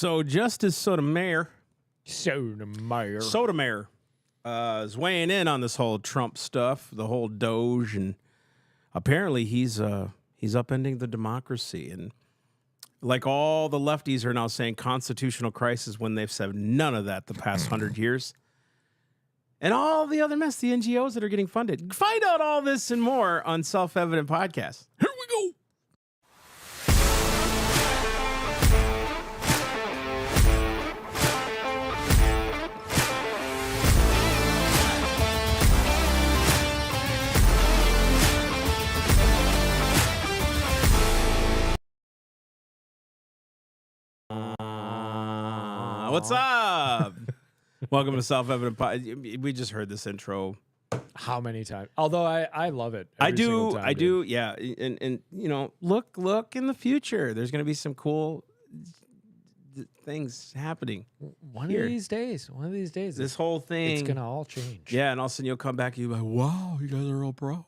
So Justice Sotomayor Sotomayor is weighing in on this whole Trump stuff, the whole Doge, and apparently he's upending the democracy. And like all the lefties are now saying constitutional crisis when they've said none of that the past 100 years. And all the other mess, the NGOs that are getting funded. Find out all this and more on Self-Evident Podcast. Here we go. What's up? Welcome to Self-Evident Podcast. We just heard this intro. How many times? Although I love it. I do. Yeah. And you know, look in the future. There's going to be some cool things happening. One of these days. This whole thing. It's going to all change. Yeah. And all of a sudden you'll come back and you'll be like, wow, you guys are real pro.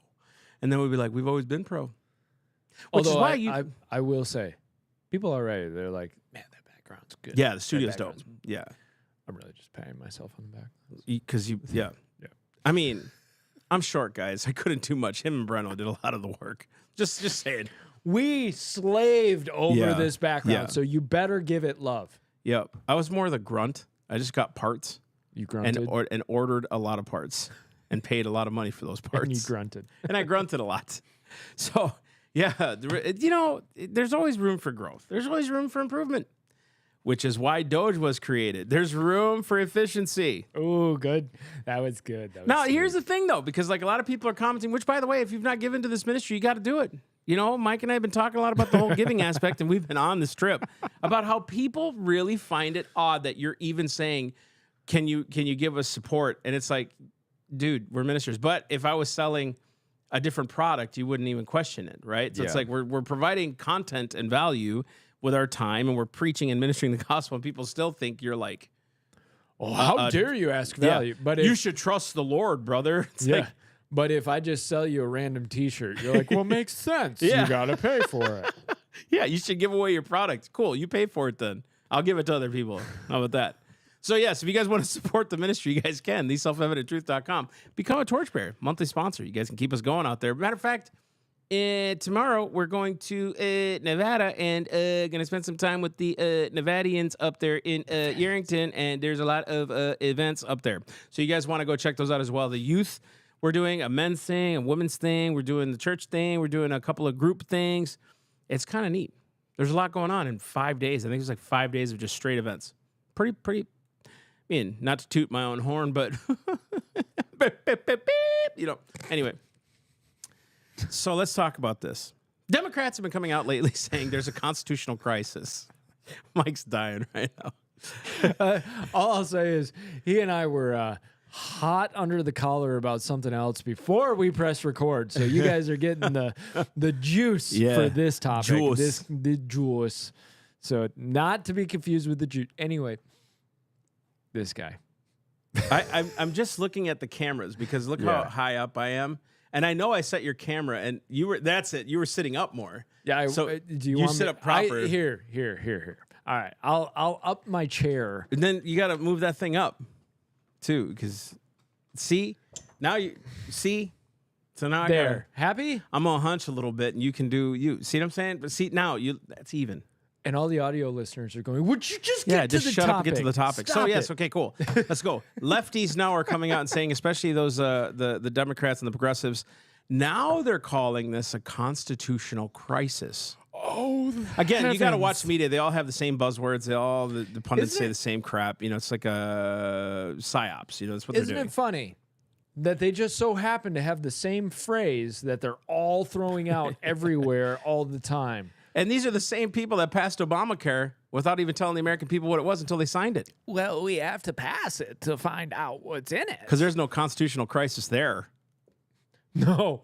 And then we'll be like, we've always been pro. Which Although is why I will say, people are right. They're like, man, that background's good. Yeah, the studio's dope. Yeah. I'm really just patting myself on the back. Because yeah. I mean, I'm short, guys. I couldn't do much. Him and Breno did a lot of the work. Just saying. We slaved over this background, so you better give it love. Yep. I was more the grunt. I just got parts. You grunted? And ordered a lot of parts and paid a lot of money for those parts. And you grunted. And I grunted a lot. So, yeah, you know, there's always room for growth. There's always room for improvement, which is why Doge was created. There's room for efficiency. Oh, good. That was good. Now, here's the thing, though, because like a lot of people are commenting, which, by the way, if you've not given to this ministry, you got to do it. You know, Mike and I have been talking a lot about the whole giving aspect, and we've been on this trip about how people really find it odd that you're even saying, can you give us support? And it's like, dude, we're ministers. But if I was selling a different product, you wouldn't even question it, right? So it's like we're providing content and value with our time, and we're preaching and ministering the gospel, and people still think you're like, oh, how dare you ask value? Yeah, but you should trust the Lord, brother. It's like, but if I just sell you a random T-shirt, you're like, well, makes sense. Yeah. You got to pay for it. Yeah, you should give away your product. Cool, you pay for it then. I'll give it to other people. How about that? So, yes, if you guys want to support the ministry, you guys can. TheSelfEvidentTruth.com. Become a torchbearer, monthly sponsor. You guys can keep us going out there. Matter of fact, tomorrow we're going to Nevada and going to spend some time with the Nevadians up there in Yerington, and there's a lot of events up there. So you guys want to go check those out as well. The youth, we're doing a men's thing, a women's thing. We're doing the church thing. We're doing a couple of group things. It's kind of neat. There's a lot going on in 5 days. I think it's like 5 days of just straight events. Pretty. I mean, not to toot my own horn, but you know. Anyway, so let's talk about this. Democrats have been coming out lately saying there's a constitutional crisis. Mike's dying right now. All I'll say is he and I were hot under the collar about something else before we press record. So you guys are getting the juice for this topic. The juice. So not to be confused with the juice. Anyway, this guy. I'm just looking at the cameras because look how high up I am. And I know I set your camera and that's it. You were sitting up more. Yeah. So do you want sit up proper? Here. All right. I'll up my chair. And then you got to move that thing up too. Because now you see. So now Happy? I'm going to hunch a little bit and you can do you. See what I'm saying? But see, now that's even. And all the audio listeners are going, would you just get to the shut topic? Up and get to the topic. Stop yes, okay, cool. Let's go. Lefties now are coming out and saying, especially those the Democrats and the progressives, now they're calling this a constitutional crisis. Oh, again, you got to watch the media. They all have the same buzzwords. They all the pundits say the same crap. You know, it's like a psyops. You know, that's what they're doing. Isn't it funny that they just so happen to have the same phrase that they're all throwing out everywhere all the time? And these are the same people that passed Obamacare without even telling the American people what it was until they signed it. Well, we have to pass it to find out what's in it. Because there's no constitutional crisis there. No.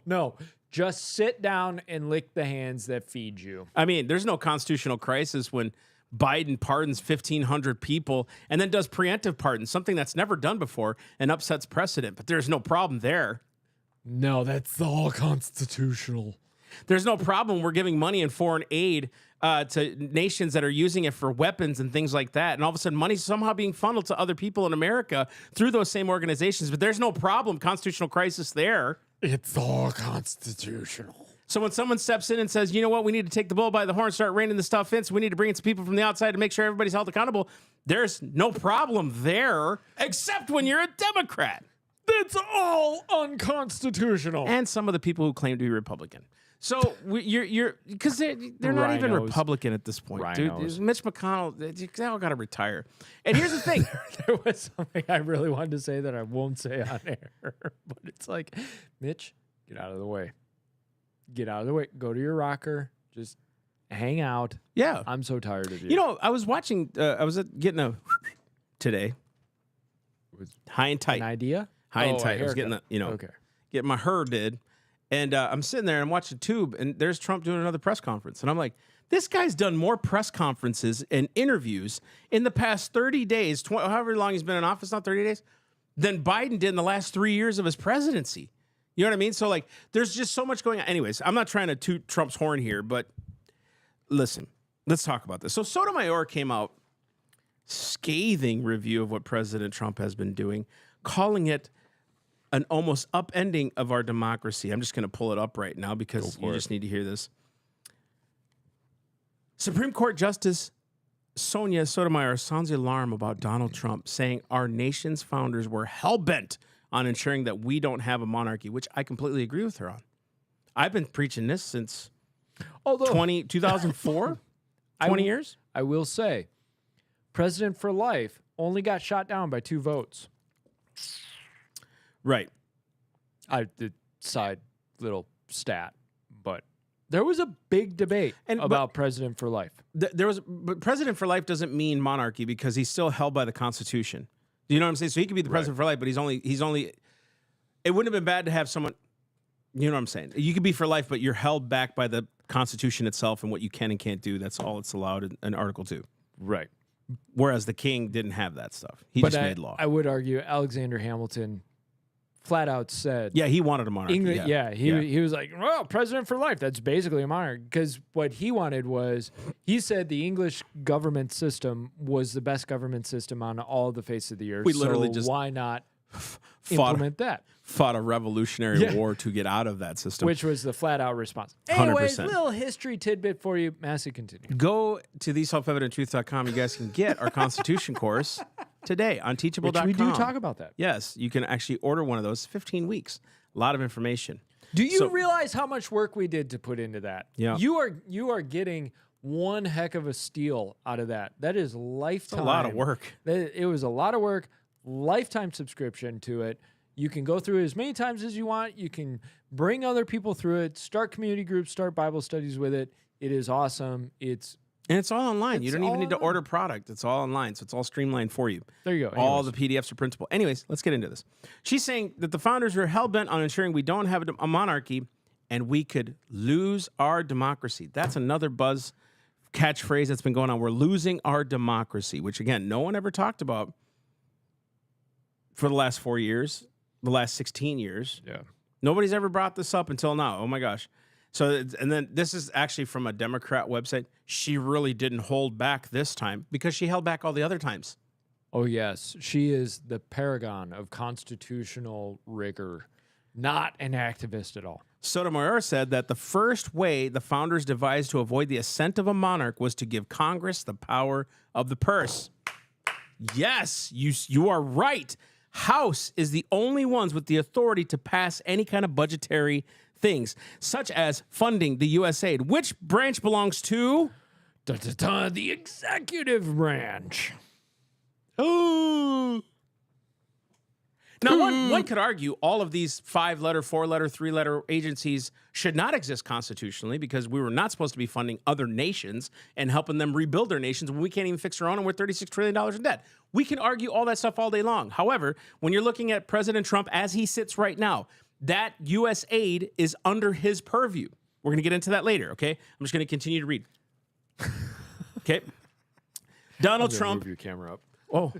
Just sit down and lick the hands that feed you. I mean, there's no constitutional crisis when Biden pardons 1,500 people and then does preemptive pardons, something that's never done before and upsets precedent. But there's no problem there. No, that's all constitutional. There's no problem. We're giving money and foreign aid to nations that are using it for weapons and things like that. And all of a sudden, money's somehow being funneled to other people in America through those same organizations. But there's no problem. Constitutional crisis there. It's all constitutional. So when someone steps in and says, you know what, we need to take the bull by the horn, start reining the stuff in, so we need to bring in some people from the outside to make sure everybody's held accountable, there's no problem there, except when you're a Democrat. That's all unconstitutional. And some of the people who claim to be Republican. So you're because they're not even Republican at this point, dude. Mitch McConnell, they all got to retire. And here's the thing: there was something I really wanted to say that I won't say on air, but it's like, Mitch, get out of the way. Get out of the way. Go to your rocker. Just hang out. Yeah, I'm so tired of you. You know, I was watching. I was getting a today. High and tight. An idea. High and tight. I was getting getting my hair did. And I'm sitting there and I'm watching Tube, and there's Trump doing another press conference. And I'm like, this guy's done more press conferences and interviews in the past 30 days, however long he's been in office, not 30 days, than Biden did in the last 3 years of his presidency. You know what I mean? So, like, there's just so much going on. Anyways, I'm not trying to toot Trump's horn here, but listen, let's talk about this. So Sotomayor came out, scathing review of what President Trump has been doing, calling it an almost upending of our democracy. I'm just going to pull it up right now because you just need to hear this. Supreme Court Justice Sonia Sotomayor sounds the alarm about Donald Trump, saying our nation's founders were hell-bent on ensuring that we don't have a monarchy, which I completely agree with her on. I've been preaching this since 2004, 20 years. I will say, President for life only got shot down by 2 votes. Right. The side little stat, but there was a big debate about President for life. But President for life doesn't mean monarchy because he's still held by the Constitution. Do you know what I'm saying? So he could be the president for life, but he's only. It wouldn't have been bad to have someone. You know what I'm saying? You could be for life, but you're held back by the Constitution itself and what you can and can't do. That's all it's allowed in Article 2. Right. Whereas the king didn't have that stuff. He just made law. I would argue Alexander Hamilton flat out said, yeah, he wanted a monarchy. He was like, well, president for life. That's basically a monarchy. Because what he wanted was, he said the English government system was the best government system on all the face of the earth. We literally just why not implement that? Fought a revolutionary war to get out of that system. Which was the flat out response. 100%. Anyways, little history tidbit for you. Massey, continue. Go to theselfevidenttruth.com. You guys can get our Constitution course today on teachable.com. Which we do talk about that. Yes, you can actually order one of those. 15 weeks. A lot of information. Do you realize how much work we did to put into that? Yeah. You are getting one heck of a steal out of that. That is lifetime. It's a lot of work. It was a lot of work. Lifetime subscription to it. You can go through it as many times as you want. You can bring other people through it. Start community groups. Start Bible studies with it. It is awesome. And it's all online. You don't even need to order product. It's all online, so it's all streamlined for you. There you go. All the PDFs are printable. Anyways, let's get into this. She's saying that the founders were hell-bent on ensuring we don't have a monarchy and we could lose our democracy. That's another buzz catchphrase that's been going on. We're losing our democracy, which, again, no one ever talked about for the last 4 years, the last 16 years. Yeah. Nobody's ever brought this up until now. Oh, my gosh. So, and then this is actually from a Democrat website. She really didn't hold back this time because she held back all the other times. Oh, yes. She is the paragon of constitutional rigor, not an activist at all. Sotomayor said that the first way the founders devised to avoid the assent of a monarch was to give Congress the power of the purse. Yes, you are right. House is the only ones with the authority to pass any kind of budgetary things, such as funding the USAID. Which branch belongs to? The executive branch. Oh. Now, one could argue all of these 5-letter, 4-letter, 3-letter agencies should not exist constitutionally because we were not supposed to be funding other nations and helping them rebuild their nations when we can't even fix our own and we're $36 trillion in debt. We can argue all that stuff all day long. However, when you're looking at President Trump as he sits right now, that U.S. aid is under his purview. We're going to get into that later, okay? I'm just going to continue to read. Okay? Donald Trump. Move your camera up. Oh,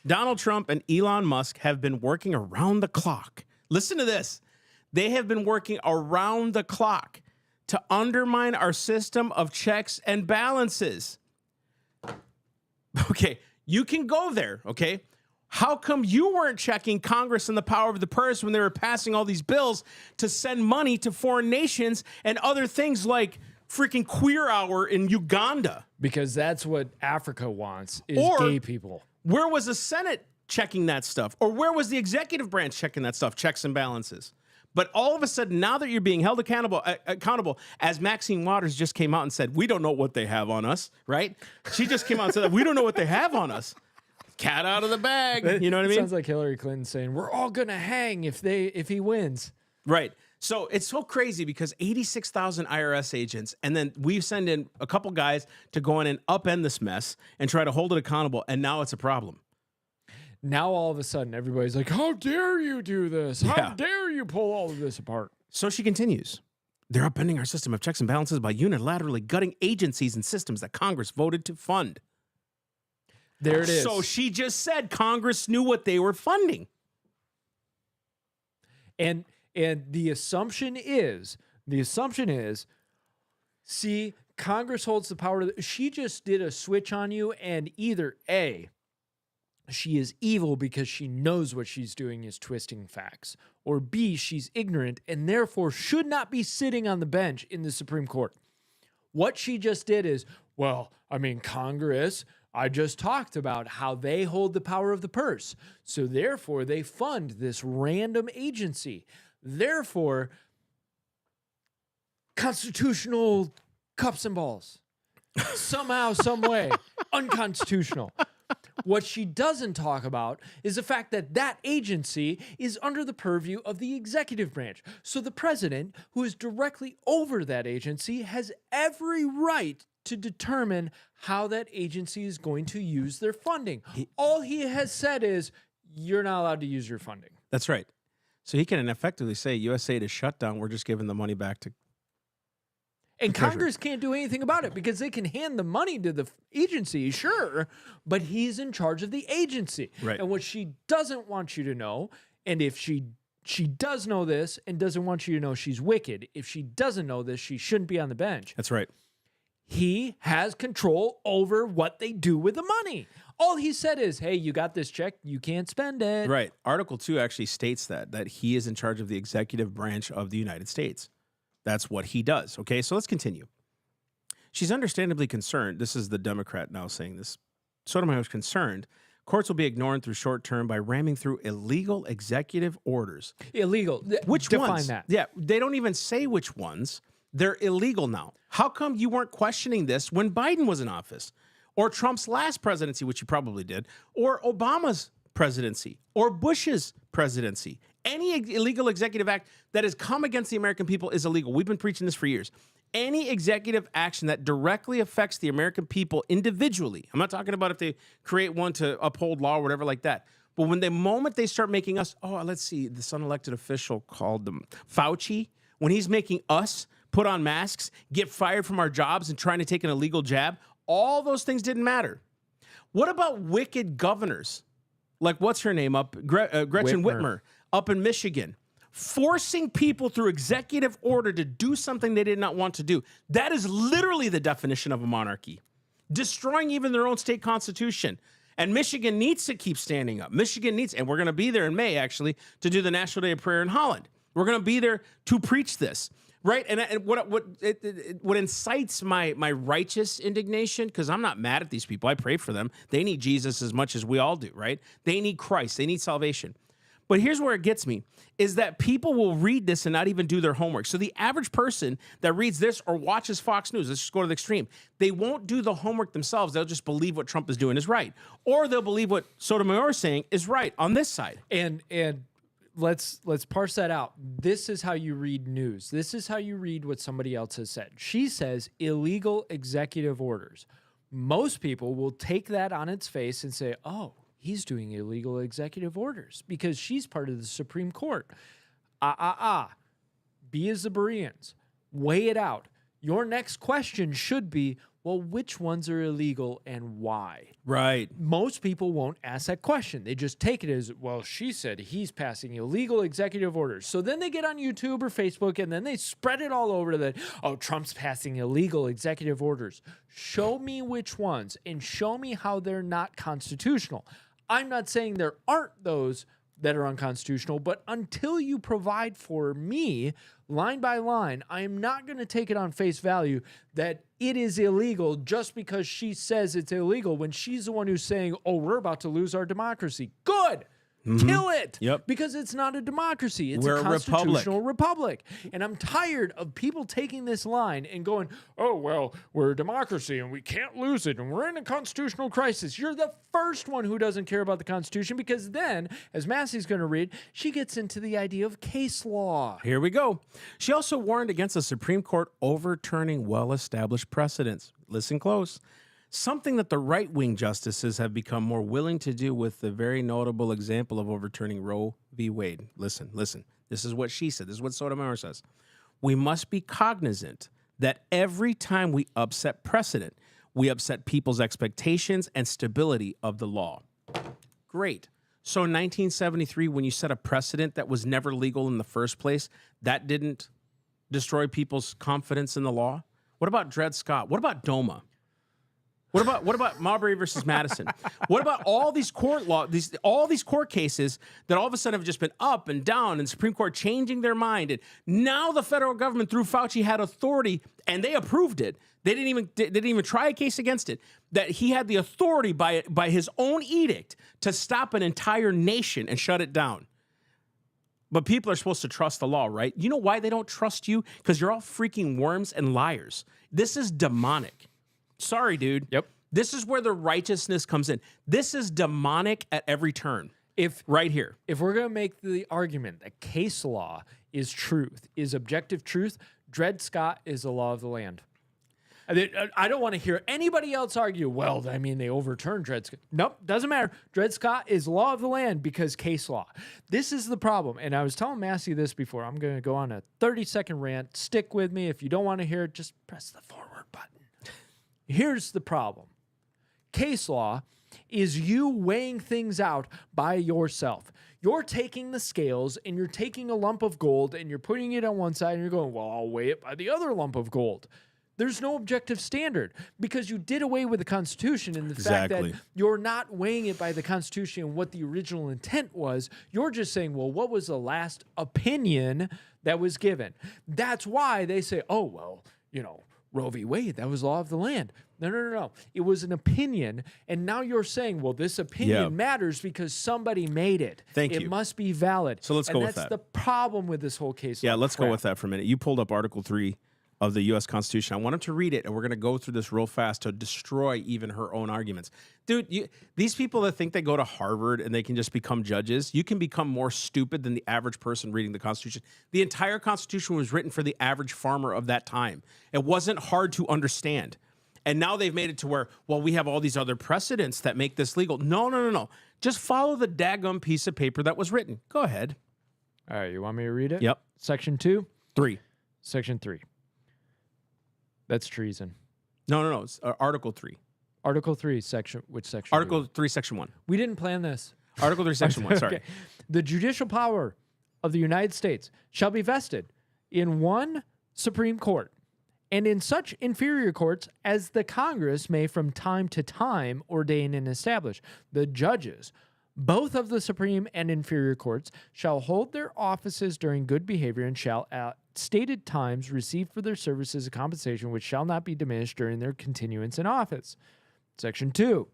Donald Trump and Elon Musk have been working around the clock. Listen to this. They have been working around the clock to undermine our system of checks and balances. Okay, you can go there, okay? How come you weren't checking Congress and the power of the purse when they were passing all these bills to send money to foreign nations and other things like freaking Queer Hour in Uganda? Because that's what Africa wants, is gay people. Where was the Senate checking that stuff? Or where was the executive branch checking that stuff, checks and balances? But all of a sudden, now that you're being held accountable, as Maxine Waters just came out and said, we don't know what they have on us, right? She just came out and said that we don't know what they have on us. Cat out of the bag. You know what I mean? Sounds like Hillary Clinton saying, we're all going to hang if he wins. Right. So it's so crazy because 86,000 IRS agents, and then we send in a couple guys to go in and upend this mess and try to hold it accountable, and now it's a problem. Now all of a sudden, everybody's like, how dare you do this? How dare you pull all of this apart? So she continues. They're upending our system of checks and balances by unilaterally gutting agencies and systems that Congress voted to fund. There it is. So she just said Congress knew what they were funding. And the assumption is, see, Congress holds the power. She just did a switch on you, and either A, she is evil because she knows what she's doing is twisting facts, or B, she's ignorant and therefore should not be sitting on the bench in the Supreme Court. What she just did is, well, I mean, Congress, I just talked about how they hold the power of the purse. So therefore, they fund this random agency. Therefore, constitutional cups and balls. Somehow, some way, unconstitutional. What she doesn't talk about is the fact that that agency is under the purview of the executive branch. So the president, who is directly over that agency, has every right to determine how that agency is going to use their funding. All he has said is, you're not allowed to use your funding. That's right. So he can effectively say, USAID is shut down. We're just giving the money back to... And Congress can't do anything about it because they can hand the money to the agency, sure, but he's in charge of the agency. Right. And what she doesn't want you to know, and if she does know this and doesn't want you to know she's wicked, if she doesn't know this, she shouldn't be on the bench. That's right. He has control over what they do with the money. All he said is, hey, you got this check, you can't spend it. Right. Article 2 actually states that he is in charge of the executive branch of the United States. That's what he does. Okay, so let's continue. She's understandably concerned. This is the Democrat now saying this. Sotomayor is concerned. Courts will be ignored through short term by ramming through illegal executive orders. Illegal. Which Define ones? that. Yeah, they don't even say which ones. They're illegal now. How come you weren't questioning this when Biden was in office? Or Trump's last presidency, which you probably did, or Obama's presidency, or Bush's presidency. Any illegal executive act that has come against the American people is illegal. We've been preaching this for years. Any executive action that directly affects the American people individually, I'm not talking about if they create one to uphold law or whatever like that, but when the moment they start making us, let's see, this unelected official called them Fauci, when he's making us put on masks, get fired from our jobs and trying to take an illegal jab, all those things didn't matter. What about wicked governors? Like, what's her name up? Gretchen Whitmer up in Michigan, forcing people through executive order to do something they did not want to do. That is literally the definition of a monarchy. Destroying even their own state constitution. And Michigan needs to keep standing up. Michigan needs, and we're going to be there in May, actually, to do the National Day of Prayer in Holland. We're going to be there to preach this. Right, and what incites my righteous indignation, because I'm not mad at these people. I pray for them. They need Jesus as much as we all do, right? They need Christ. They need salvation. But here's where it gets me, is that people will read this and not even do their homework. So the average person that reads this or watches Fox News, let's just go to the extreme, they won't do the homework themselves. They'll just believe what Trump is doing is right. Or they'll believe what Sotomayor is saying is right on this side. And let's parse that out. This is how you read news. This is how you read what somebody else has said. She says illegal executive orders. Most people will take that on its face and say, oh, he's doing illegal executive orders because she's part of the Supreme Court. Be as the Bereans. Weigh it out. your next question should be, well, which ones are illegal and why? Right. Most people won't ask that question. They just take it as, well, she said he's passing illegal executive orders. So then they get on YouTube or Facebook and then they spread it all over that, oh, Trump's passing illegal executive orders. Show me which ones and show me how they're not constitutional. I'm not saying there aren't those that are unconstitutional, but until you provide for me line by line, I am not going to take it on face value that it is illegal just because she says it's illegal when she's the one who's saying, oh, we're about to lose our democracy. Good. Kill it. Yep. Because it's not a democracy. It's We're a constitutional republic. And I'm tired of people taking this line and going, oh, well, we're a democracy and we can't lose it and we're in a constitutional crisis. You're the first one who doesn't care about the Constitution because then, as Massey's going to read, she gets into the idea of case law. Here we go. She also warned against the Supreme Court overturning well-established precedents. Listen close. Something that the right-wing justices have become more willing to do with the very notable example of overturning Roe v. Wade. Listen. This is what she said. This is what Sotomayor says. We must be cognizant that every time we upset precedent, we upset people's expectations and stability of the law. Great. So in 1973, when you set a precedent that was never legal in the first place, that didn't destroy people's confidence in the law? What about Dred Scott? What about DOMA? What about Marbury versus Madison? What about all these court all these court cases that all of a sudden have just been up and down and Supreme Court changing their mind? And now the federal government through Fauci had authority and they approved it. They didn't even try a case against it. That he had the authority by his own edict to stop an entire nation and shut it down. But people are supposed to trust the law, right? You know why they don't trust you? Because you're all freaking worms and liars. This is demonic. Sorry, dude. Yep. This is where the righteousness comes in. This is demonic at every turn. Right here. If we're going to make the argument that case law is truth, is objective truth, Dred Scott is the law of the land. I don't want to hear anybody else argue, well, I mean, they overturned Dred Scott. Nope, doesn't matter. Dred Scott is law of the land because case law. This is the problem. And I was telling Massey this before. I'm going to go on a 30-second rant. Stick with me. If you don't want to hear it, just press the forward button. Here's the problem. Case law is you weighing things out by yourself. You're taking the scales and you're taking a lump of gold and you're putting it on one side and you're going, well, I'll weigh it by the other lump of gold. There's no objective standard because you did away with the Constitution and the fact that you're not weighing it by the Constitution and what the original intent was. You're just saying, well, what was the last opinion that was given? That's why they say, oh, well, you know, Roe v. Wade, that was law of the land. No. It was an opinion. And now you're saying, well, this opinion matters because somebody made it. It must be valid. So let's go with that. And that's the problem with this whole case. Yeah, let's go with that for a minute. You pulled up Article 3 of the U.S. Constitution. I want him to read it, and we're going to go through this real fast to destroy even her own arguments. Dude, these people that think they go to Harvard and they can just become judges, you can become more stupid than the average person reading the Constitution. The entire Constitution was written for the average farmer of that time. It wasn't hard to understand. And now they've made it to where, well, we have all these other precedents that make this legal. No. Just follow the daggum piece of paper that was written. Go ahead. All right, you want me to read it? Yep. Section 2? 3. Section 3. That's treason. No. It's Article 3. Article 3, section, which section? Article 3, Section 1. We didn't plan this. Article 3, Section 1, sorry. Okay. The judicial power of the United States shall be vested in one Supreme Court and in such inferior courts as the Congress may from time to time ordain and establish. The judges, both of the Supreme and inferior courts, shall hold their offices during good behavior and shall at stated times receive for their services a compensation which shall not be diminished during their continuance in office. Section 2.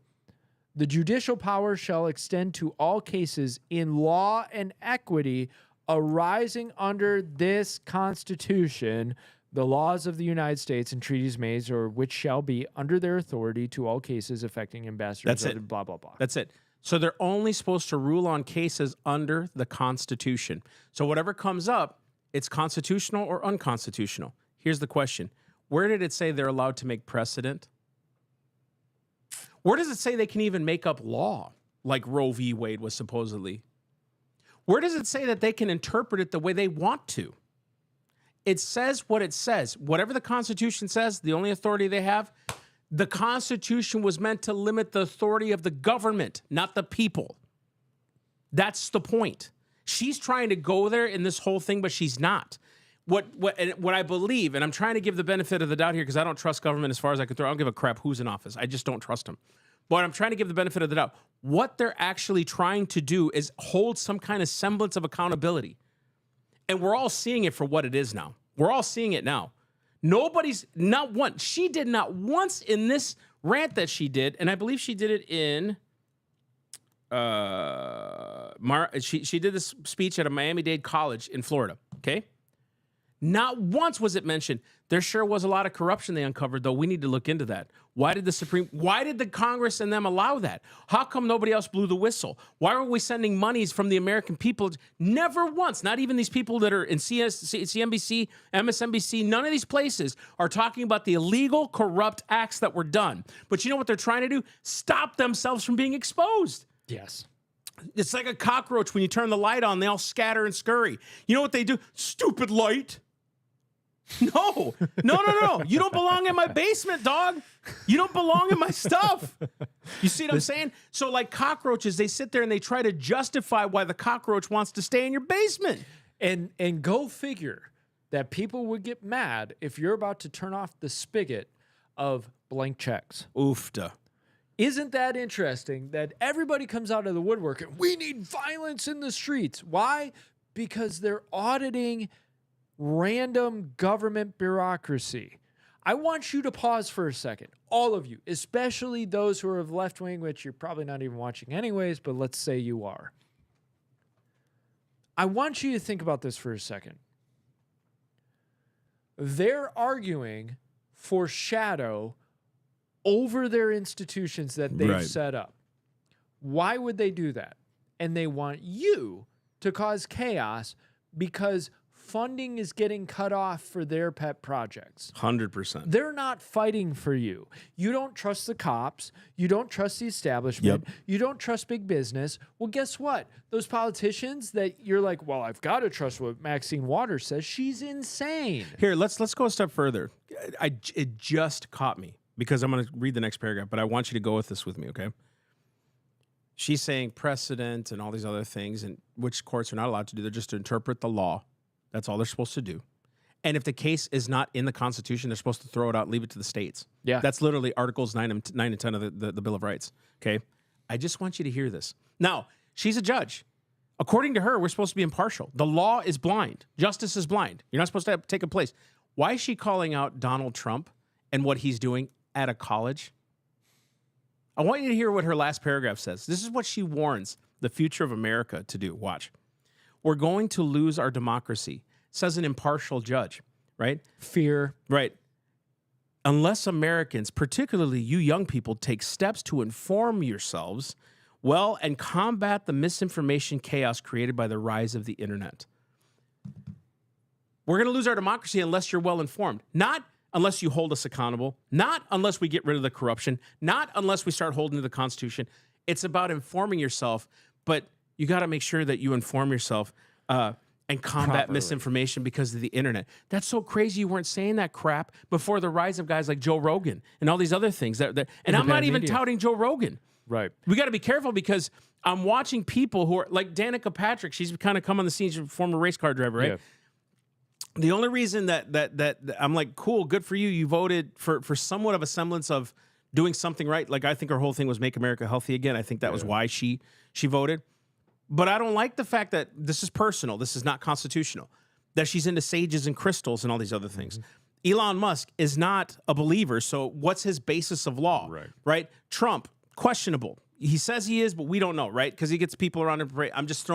The judicial power shall extend to all cases in law and equity arising under this Constitution, the laws of the United States and treaties made or which shall be under their authority to all cases affecting ambassadors. That's it. Blah, blah, blah. That's it. So they're only supposed to rule on cases under the Constitution. So whatever comes up, it's constitutional or unconstitutional. Here's the question. Where did it say they're allowed to make precedent? Where does it say they can even make up law like Roe v. Wade was supposedly? Where does it say that they can interpret it the way they want to? It says what it says. Whatever the Constitution says, the only authority they have, the Constitution was meant to limit the authority of the government, not the people. That's the point. She's trying to go there in this whole thing, but she's not. What I believe, and I'm trying to give the benefit of the doubt here because I don't trust government as far as I can throw. I don't give a crap who's in office. I just don't trust them. But I'm trying to give the benefit of the doubt. What they're actually trying to do is hold some kind of semblance of accountability. And we're all seeing it for what it is now. We're all seeing it now. Nobody's, not once. She did not once in this rant that she did, and I believe she did it in, she did this speech at a Miami-Dade college in Florida, okay? Not once was it mentioned. There sure was a lot of corruption they uncovered, though. We need to look into that. Why did the Congress and them allow that? How come nobody else blew the whistle? Why are we sending monies from the American people? Never once, not even these people that are in CNBC, MSNBC, none of these places are talking about the illegal, corrupt acts that were done. But you know what they're trying to do? Stop themselves from being exposed. Yes. It's like a cockroach when you turn the light on, they all scatter and scurry. You know what they do? Stupid light. No. You don't belong in my basement, dog. You don't belong in my stuff. You see what I'm saying? So like cockroaches, they sit there and they try to justify why the cockroach wants to stay in your basement. And go figure that people would get mad if you're about to turn off the spigot of blank checks. Oofda. Isn't that interesting that everybody comes out of the woodwork and we need violence in the streets? Why? Because they're auditing random government bureaucracy. I want you to pause for a second. All of you, especially those who are of left wing, which you're probably not even watching anyways, but let's say you are. I want you to think about this for a second. They're arguing for shadow over their institutions that they've set up. Why would they do that? And they want you to cause chaos because funding is getting cut off for their pet projects. 100%. They're not fighting for you. You don't trust the cops. You don't trust the establishment. Yep. You don't trust big business. Well, guess what? Those politicians that you're like, well, I've got to trust what Maxine Waters says. She's insane. Here, let's go a step further. It just caught me because I'm going to read the next paragraph, but I want you to go with this with me, okay? She's saying precedent and all these other things, and which courts are not allowed to do. They're just to interpret the law. That's all they're supposed to do. And if the case is not in the Constitution, they're supposed to throw it out, leave it to the states. Yeah. That's literally Articles 9 and 10 of the Bill of Rights. Okay? I just want you to hear this. Now, she's a judge. According to her, we're supposed to be impartial. The law is blind. Justice is blind. You're not supposed to take a place. Why is she calling out Donald Trump and what he's doing at a college? I want you to hear what her last paragraph says. This is what she warns the future of America to do. Watch. We're going to lose our democracy, says an impartial judge, right? Fear. Right. Unless Americans, particularly you young people, take steps to inform yourselves, well, and combat the misinformation chaos created by the rise of the internet. We're going to lose our democracy unless you're well informed. Not unless you hold us accountable. Not unless we get rid of the corruption. Not unless we start holding to the Constitution. It's about informing yourself, but you got to make sure that you inform yourself and combat properly misinformation because of the internet. That's so crazy you weren't saying that crap before the rise of guys like Joe Rogan and all these other things. And I'm not even touting Joe Rogan. Right. We got to be careful because I'm watching people who are like Danica Patrick. She's kind of come on the scene. She's a former race car driver, right? Yeah. The only reason that I'm like, cool, good for you. You voted for somewhat of a semblance of doing something right. Like I think her whole thing was make America healthy again. I think that was why she voted. But I don't like the fact that this is personal. This is not constitutional. That she's into sages and crystals and all these other things. Mm-hmm. Elon Musk is not a believer. So what's his basis of law? Right? Trump, questionable. He says he is, but we don't know, right? Because he gets people around him. I'm just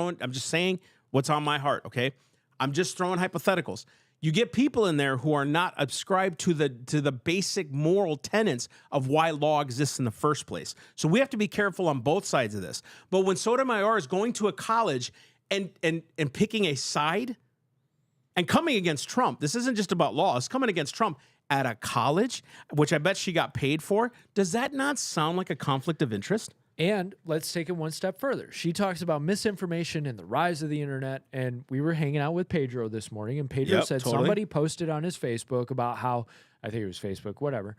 saying what's on my heart, okay? I'm just throwing hypotheticals. You get people in there who are not ascribed to the basic moral tenets of why law exists in the first place. So we have to be careful on both sides of this. But when Sotomayor is going to a college and picking a side and coming against Trump, this isn't just about law, it's coming against Trump at a college, which I bet she got paid for, does that not sound like a conflict of interest? And let's take it one step further. She talks about misinformation and the rise of the internet. And we were hanging out with Pedro this morning, and Pedro said somebody posted on his Facebook about how, I think it was Facebook, whatever,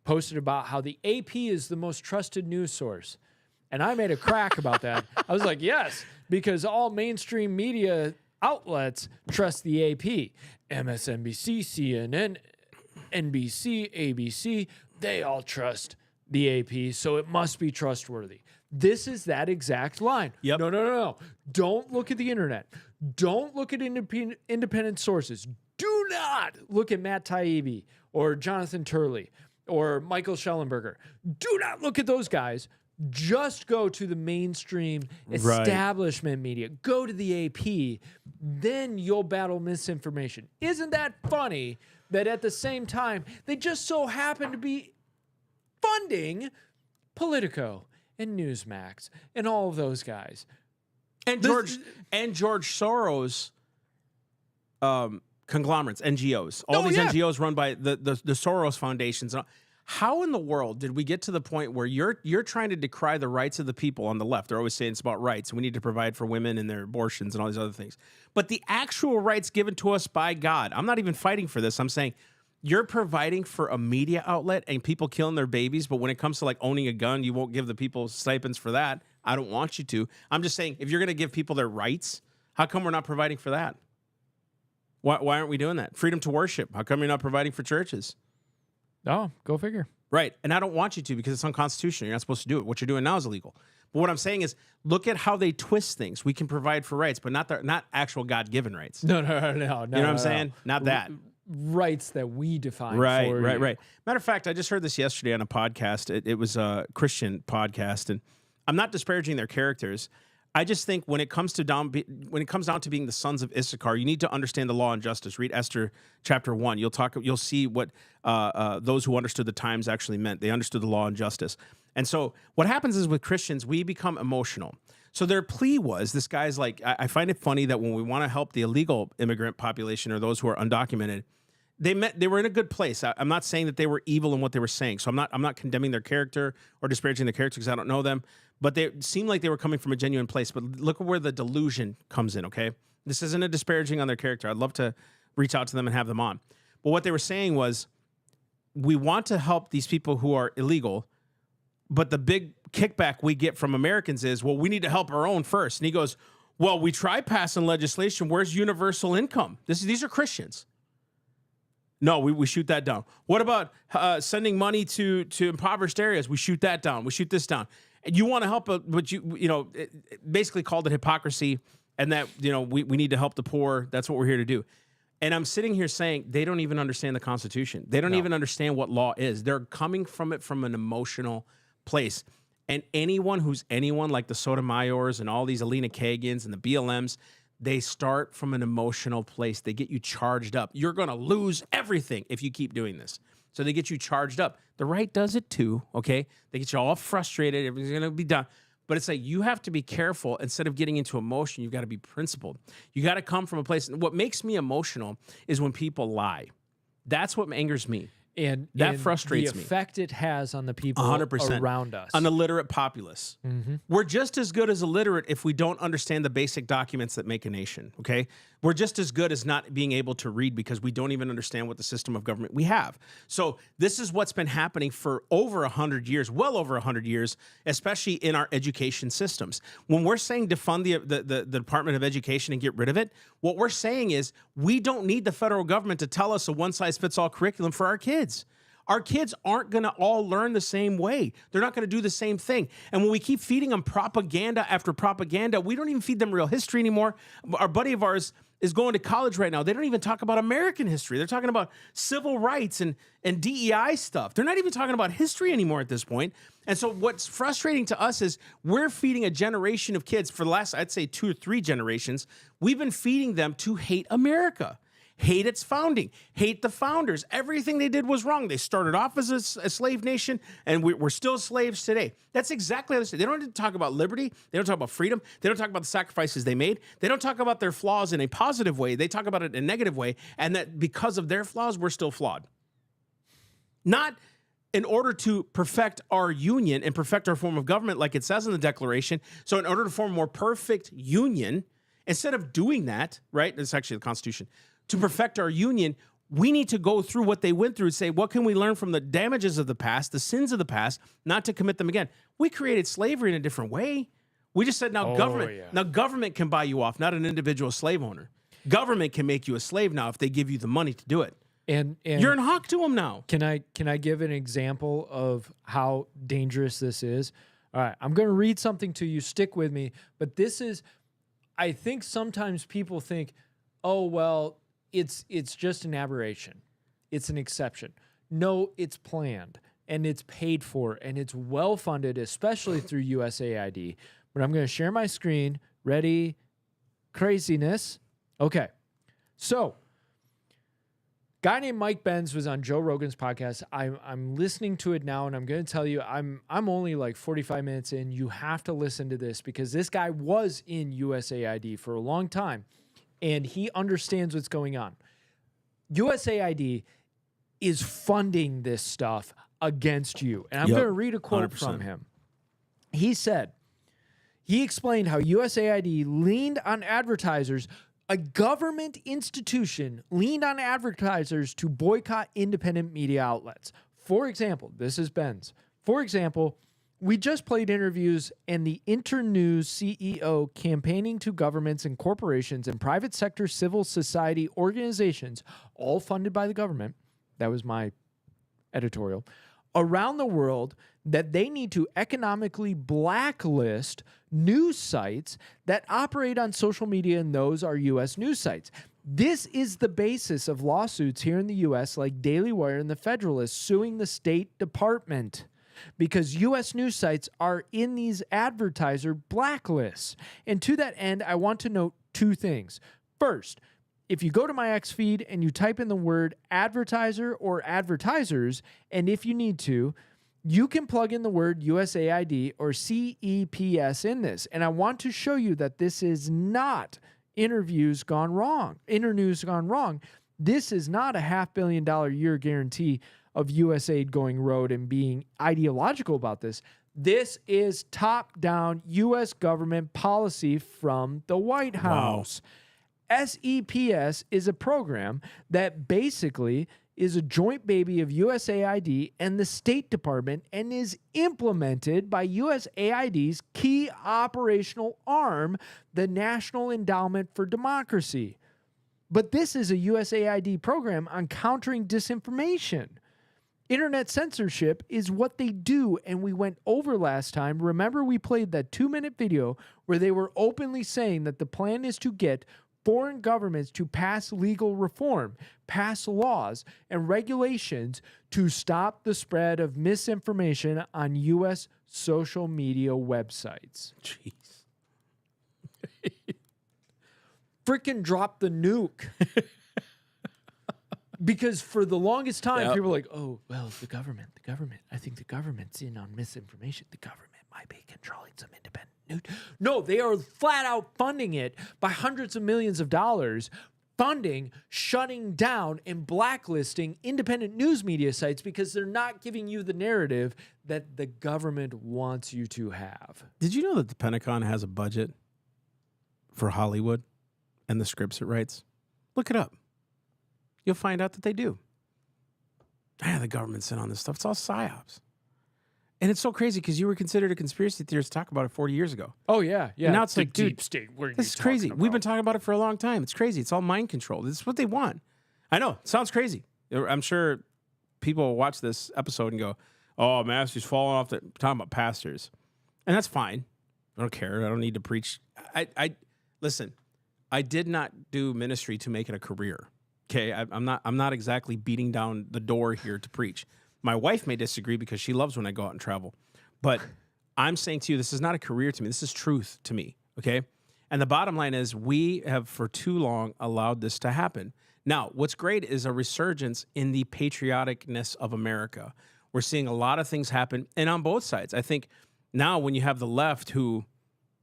posted about how the AP is the most trusted news source. And I made a crack about that. I was like, yes, because all mainstream media outlets trust the AP. MSNBC, CNN, NBC, ABC, they all trust the AP, so it must be trustworthy. This is that exact line. Yep. No. Don't look at the internet. Don't look at independent sources. Do not look at Matt Taibbi or Jonathan Turley or Michael Schellenberger. Do not look at those guys. Just go to the mainstream establishment media. Go to the AP. Then you'll battle misinformation. Isn't that funny that at the same time, they just so happen to be funding Politico and Newsmax and all of those guys. And George Soros conglomerates, NGOs. All these NGOs run by the Soros foundations. How in the world did we get to the point where you're trying to decry the rights of the people on the left? They're always saying it's about rights, and we need to provide for women and their abortions and all these other things. But the actual rights given to us by God, I'm not even fighting for this. I'm saying you're providing for a media outlet and people killing their babies, but when it comes to like owning a gun, you won't give the people stipends for that. I don't want you to. I'm just saying, if you're going to give people their rights, how come we're not providing for that? Why aren't we doing that? Freedom to worship. How come you're not providing for churches? Oh, go figure. Right. And I don't want you to, because it's unconstitutional. You're not supposed to do it. What you're doing now is illegal. But what I'm saying is, look at how they twist things. We can provide for rights, but not actual God-given rights. No. You know what I'm saying? Not that. Rights that we define. Right. For you. Matter of fact, I just heard this yesterday on a podcast. It was a Christian podcast, and I'm not disparaging their characters. I just think when it comes down to being the sons of Issachar, you need to understand the law and justice. Read Esther chapter 1. You'll see what those who understood the times actually meant. They understood the law and justice. And so what happens is, with Christians, we become emotional. So their plea was, this guy's like, I find it funny that when we want to help the illegal immigrant population or those who are undocumented, they were in a good place. I'm not saying that they were evil in what they were saying. So I'm not condemning their character or disparaging their character, because I don't know them. But they seemed like they were coming from a genuine place. But look at where the delusion comes in, okay? This isn't a disparaging on their character. I'd love to reach out to them and have them on. But what they were saying was, we want to help these people who are illegal, but the big kickback we get from Americans is, well, we need to help our own first. And he goes, well, we tried passing legislation. Where's universal income? These are Christians. No, we shoot that down. What about sending money to impoverished areas? We shoot that down. We shoot this down. And you want to help, but you basically called it hypocrisy, and that we need to help the poor. That's what we're here to do. And I'm sitting here saying, they don't even understand the Constitution. They don't even understand what law is. They're coming from it from an emotional place. And anyone who's anyone, like the Sotomayors and all these Alina Kagans and the BLMs, they start from an emotional place. They get you charged up. You're going to lose everything if you keep doing this. So they get you charged up. The right does it too, okay? They get you all frustrated. Everything's going to be done. But it's like, you have to be careful. Instead of getting into emotion, you've got to be principled. You got to come from a place. What makes me emotional is when people lie. That's what angers me. And that frustrates me. The effect it has on the people 100%. Around us. An illiterate populace. Mm-hmm. We're just as good as illiterate if we don't understand the basic documents that make a nation, okay? We're just as good as not being able to read because we don't even understand what the system of government we have. So this is what's been happening for over 100 years, well over 100 years, especially in our education systems. When we're saying defund the Department of Education and get rid of it, what we're saying is, we don't need the federal government to tell us a one-size-fits-all curriculum for our kids. Our kids aren't going to all learn the same way. They're not going to do the same thing. And when we keep feeding them propaganda after propaganda, we don't even feed them real history anymore. Our buddy of ours is going to college right now. They don't even talk about American history. They're talking about civil rights and DEI stuff. They're not even talking about history anymore at this point. And so what's frustrating to us is, we're feeding a generation of kids for the last, I'd say 2 or 3 generations. We've been feeding them to hate America. Hate its founding, hate the founders. Everything they did was wrong. They started off as a slave nation, and we're still slaves today. That's exactly what they say. They don't talk about liberty. They don't talk about freedom. They don't talk about the sacrifices they made. They don't talk about their flaws in a positive way. They talk about it in a negative way, and that because of their flaws, we're still flawed. Not in order to perfect our union and perfect our form of government, like it says in the Declaration. So in order to form a more perfect union, instead of doing that, right? It's actually the Constitution. To perfect our union, we need to go through what they went through and say, what can we learn from the damages of the past, the sins of the past, not to commit them again? We created slavery in a different way. We just said now government can buy you off, not an individual slave owner. Government can make you a slave now if they give you the money to do it. And you're in hock to them now. Can I give an example of how dangerous this is? All right, I'm going to read something to you. Stick with me. But this is, I think sometimes people think, oh, well, it's just an aberration. It's an exception. No, it's planned and it's paid for and it's well funded, especially through USAID. But I'm going to share my screen. Ready? Craziness. Okay. So, guy named Mike Benz was on Joe Rogan's podcast. I'm listening to it now, and I'm going to tell you, I'm only like 45 minutes in. You have to listen to this because this guy was in USAID for a long time, and he understands what's going on. USAID is funding this stuff against you, and I'm going to read a quote 100%. from him. He said, he explained how USAID leaned on advertisers. A government institution leaned on advertisers to boycott independent media outlets. For example, this is Ben's. For example, we just played interviews and the Internews CEO campaigning to governments and corporations and private sector civil society organizations, all funded by the government. That was my editorial. Around the world, that they need to economically blacklist news sites that operate on social media, and those are U.S. news sites. This is the basis of lawsuits here in the U.S. like Daily Wire and the Federalist suing the State Department because U.S. news sites are in these advertiser blacklists. And to that end, I want to note two things. First, if you go to my X feed and you type in the word advertiser or advertisers, and if you need to, you can plug in the word USAID or CEPS in this. And I want to show you that this is not Internews gone wrong. This is not a $500 million a year guarantee of USAID going rogue and being ideological about this. This is top-down U.S. government policy from the White House. Wow. SEPS is a program that basically is a joint baby of USAID and the State Department and is implemented by USAID's key operational arm, the National Endowment for Democracy. But this is a USAID program on countering disinformation. Internet censorship is what they do, and we went over last time. Remember, we played that 2-minute video where they were openly saying that the plan is to get foreign governments to pass legal reform, pass laws and regulations to stop the spread of misinformation on U.S. social media websites. Jeez. Freaking drop the nuke. Because for the longest time, people were like, oh, well, the government. I think the government's in on misinformation. The government might be controlling some independent news. No, they are flat out funding it by hundreds of millions of dollars, funding, shutting down, and blacklisting independent news media sites because they're not giving you the narrative that the government wants you to have. Did you know that the Pentagon has a budget for Hollywood and the scripts it writes? Look it up. You'll find out that they do. The government's in on this stuff. It's all psyops. And it's so crazy because you were considered a conspiracy theorist to talk about it 40 years ago. Oh, yeah. And now it's like, dude, deep state. this is crazy. We've been talking about it for a long time. It's crazy. It's all mind control. This is what they want. I know. It sounds crazy. I'm sure people will watch this episode and go, oh, Massey's falling off. Talking about pastors. And that's fine. I don't care. I don't need to preach. Listen, I did not do ministry to make it a career. Okay, I'm not exactly beating down the door here to preach. My wife may disagree because she loves when I go out and travel. But I'm saying to you, this is not a career to me. This is truth to me, okay? And the bottom line is we have for too long allowed this to happen. Now, what's great is a resurgence in the patrioticness of America. We're seeing a lot of things happen, and on both sides. I think now when you have the left who,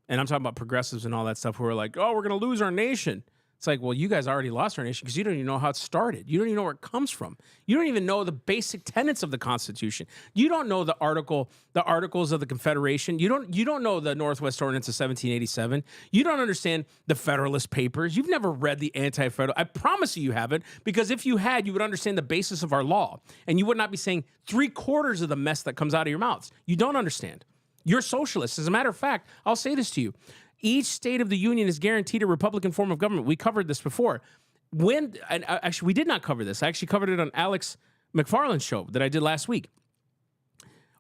and I'm talking about progressives and all that stuff, who are like, oh, we're going to lose our nation. It's like, well, you guys already lost our nation because you don't even know how it started. You don't even know where it comes from. You don't even know the basic tenets of the Constitution. You don't know the articles of the Confederation. You don't know the Northwest Ordinance of 1787. You don't understand the Federalist Papers. You've never read the Anti-Federal. I promise you haven't, because if you had, you would understand the basis of our law, and you would not be saying 3/4 of the mess that comes out of your mouths. You don't understand. You're socialists. As a matter of fact, I'll say this to you. Each state of the union is guaranteed a Republican form of government. We covered this before. Actually, we did not cover this. I actually covered it on Alex McFarland's show that I did last week.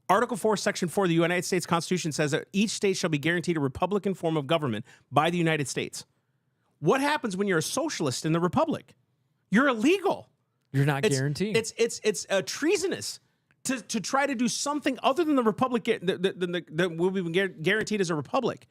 Article 4, Section 4 of the United States Constitution says that each state shall be guaranteed a Republican form of government by the United States. What happens when you're a socialist in the Republic? You're illegal. You're not guaranteed. It's treasonous to try to do something other than the Republic that will be guaranteed as a Republic.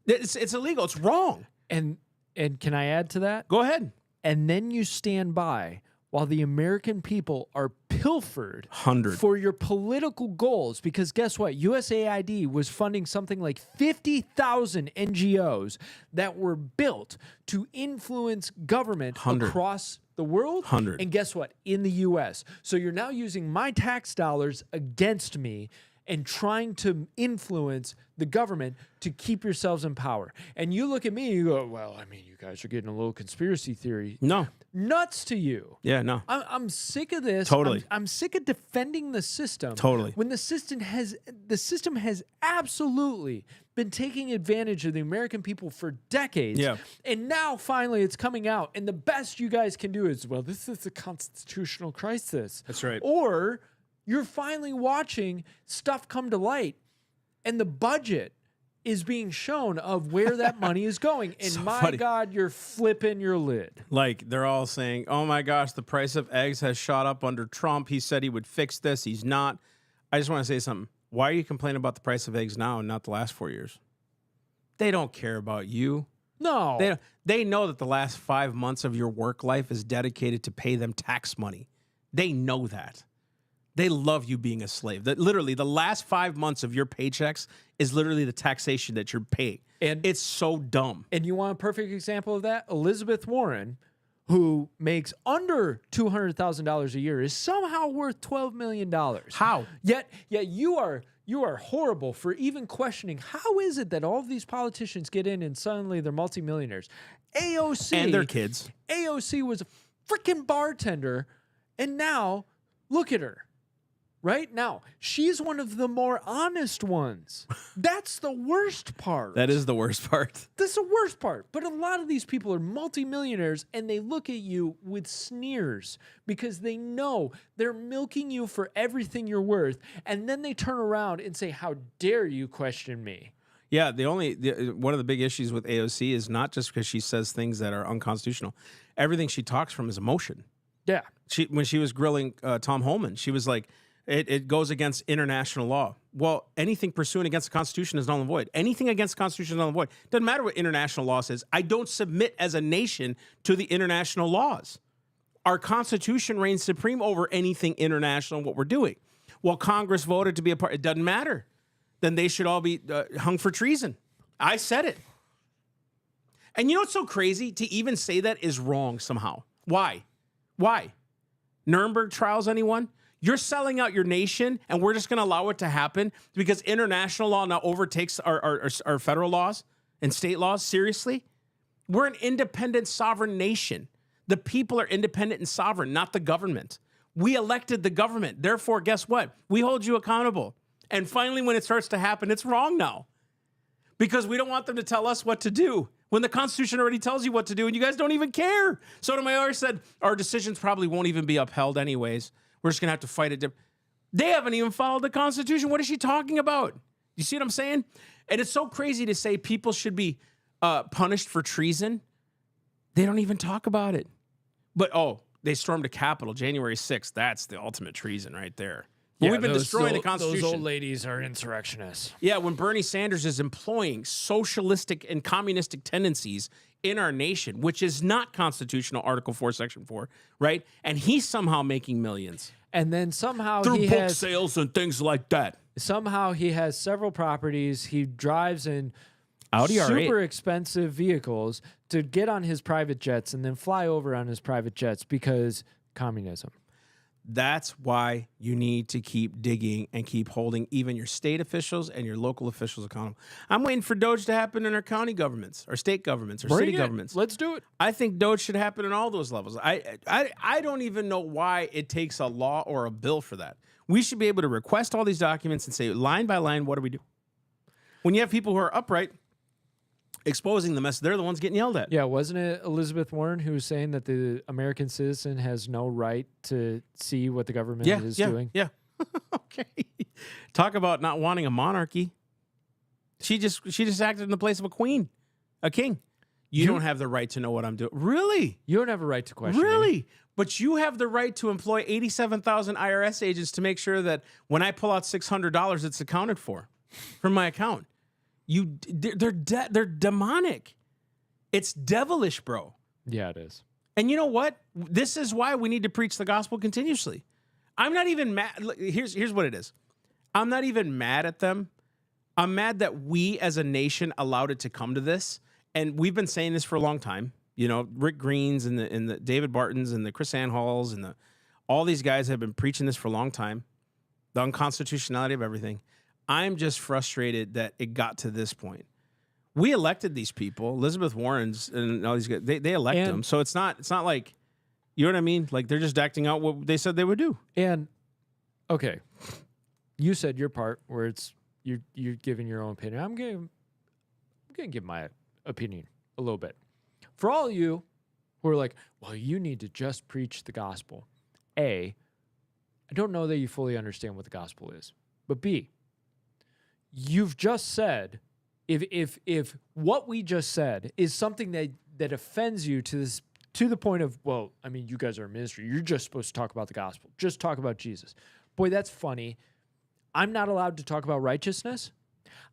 It's illegal. It's wrong. And can I add to that? Go ahead. And then you stand by while the American people are pilfered 100 for your political goals. Because guess what? USAID was funding something like 50,000 NGOs that were built to influence government 100 across the world. 100 And guess what? In the U.S. So you're now using my tax dollars against me and trying to influence the government to keep yourselves in power. And you look at me and you go, well, I mean, you guys are getting a little conspiracy theory. No. Nuts to you. Yeah, no. I'm sick of this. Totally. I'm sick of defending the system. Totally. When the system has absolutely been taking advantage of the American people for decades. Yeah. And now finally it's coming out. And the best you guys can do is, well, this is a constitutional crisis. That's right. Or you're finally watching stuff come to light, and the budget is being shown of where that money is going. And So my funny. God, you're flipping your lid. Like, they're all saying, oh my gosh, the price of eggs has shot up under Trump. He said he would fix this. He's not. I just want to say something. Why are you complaining about the price of eggs now and not the last 4 years? They don't care about you. No. They know that the last 5 months of your work life is dedicated to pay them tax money. They know that. They love you being a slave. That literally the last 5 months of your paychecks is literally the taxation that you're paying. And it's so dumb. And you want a perfect example of that? Elizabeth Warren, who makes under $200,000 a year, is somehow worth $12 million. How? Yet you are horrible for even questioning, how is it that all of these politicians get in and suddenly they're multimillionaires? AOC And their kids. AOC was a freaking bartender, and now look at her. Right now, she's one of the more honest ones. That's the worst part. That is the worst part. That's the worst part. But a lot of these people are multimillionaires, and they look at you with sneers because they know they're milking you for everything you're worth. And then they turn around and say, how dare you question me? Yeah, one of the big issues with AOC is not just because she says things that are unconstitutional. Everything she talks from is emotion. Yeah. When she was grilling Tom Holman, she was like, it goes against international law. Well, anything pursuing against the Constitution is null and void. Anything against the Constitution is null and void. Doesn't matter what international law says. I don't submit as a nation to the international laws. Our Constitution reigns supreme over anything international, what we're doing. Well, Congress voted to be a part. It doesn't matter. Then they should all be hung for treason. I said it. And you know what's so crazy? To even say that is wrong somehow. Why? Nuremberg trials, anyone? You're selling out your nation, and we're just going to allow it to happen because international law now overtakes our federal laws and state laws? Seriously? We're an independent, sovereign nation. The people are independent and sovereign, not the government. We elected the government. Therefore, guess what? We hold you accountable. And finally, when it starts to happen, it's wrong now because we don't want them to tell us what to do when the Constitution already tells you what to do, and you guys don't even care. Sotomayor said our decisions probably won't even be upheld anyways. We're just going to have to fight it. They haven't even followed the Constitution. What is she talking about? You see what I'm saying? And it's so crazy to say people should be punished for treason. They don't even talk about it. But, they stormed the Capitol January 6th. That's the ultimate treason right there. But we've been destroying the Constitution. Those old ladies are insurrectionists. Yeah, when Bernie Sanders is employing socialistic and communistic tendencies in our nation, which is not constitutional, Article 4, Section 4, right? And he's somehow making millions. And then somehow through book sales and things like that. Somehow he has several properties. He drives in Audi R8. super expensive vehicles to get on his private jets and then fly over on his private jets because communism. That's why you need to keep digging and keep holding even your state officials and your local officials accountable. I'm waiting for Doge to happen in our county governments, or state governments, or city governments. Let's do it. I think Doge should happen in all those levels. I don't even know why it takes a law or a bill for that. We should be able to request all these documents and say, line by line, what do we do? When you have people who are upright, exposing the mess, they're the ones getting yelled at. Yeah, wasn't it Elizabeth Warren who was saying that the American citizen has no right to see what the government is doing? Yeah. Okay. Talk about not wanting a monarchy. She just acted in the place of a king. You don't have the right to know what I'm doing. Really? You don't have a right to question Really? me. But you have the right to employ 87,000 IRS agents to make sure that when I pull out $600, it's accounted for from my account. They're demonic. It's devilish, bro. Yeah, it is. And you know what? This is why we need to preach the gospel continuously. I'm not even mad. Here's what it is. I'm not even mad at them. I'm mad that we as a nation allowed it to come to this. And we've been saying this for a long time. You know, Rick Greens and the David Bartons and the Chris Anhalls and all these guys have been preaching this for a long time. The unconstitutionality of everything. I'm just frustrated that it got to this point. We elected these people, Elizabeth Warren's and all these guys. They elect them, so it's not like, you know what I mean? Like they're just acting out what they said they would do. And okay, you said your part where it's you're giving your own opinion. I'm gonna give my opinion a little bit. For all of you who are like, well, you need to just preach the gospel. A, I don't know that you fully understand what the gospel is, but B. You've just said, if what we just said is something that offends you to the point of, well, I mean, you guys are a ministry. You're just supposed to talk about the gospel. Just talk about Jesus. Boy, that's funny. I'm not allowed to talk about righteousness.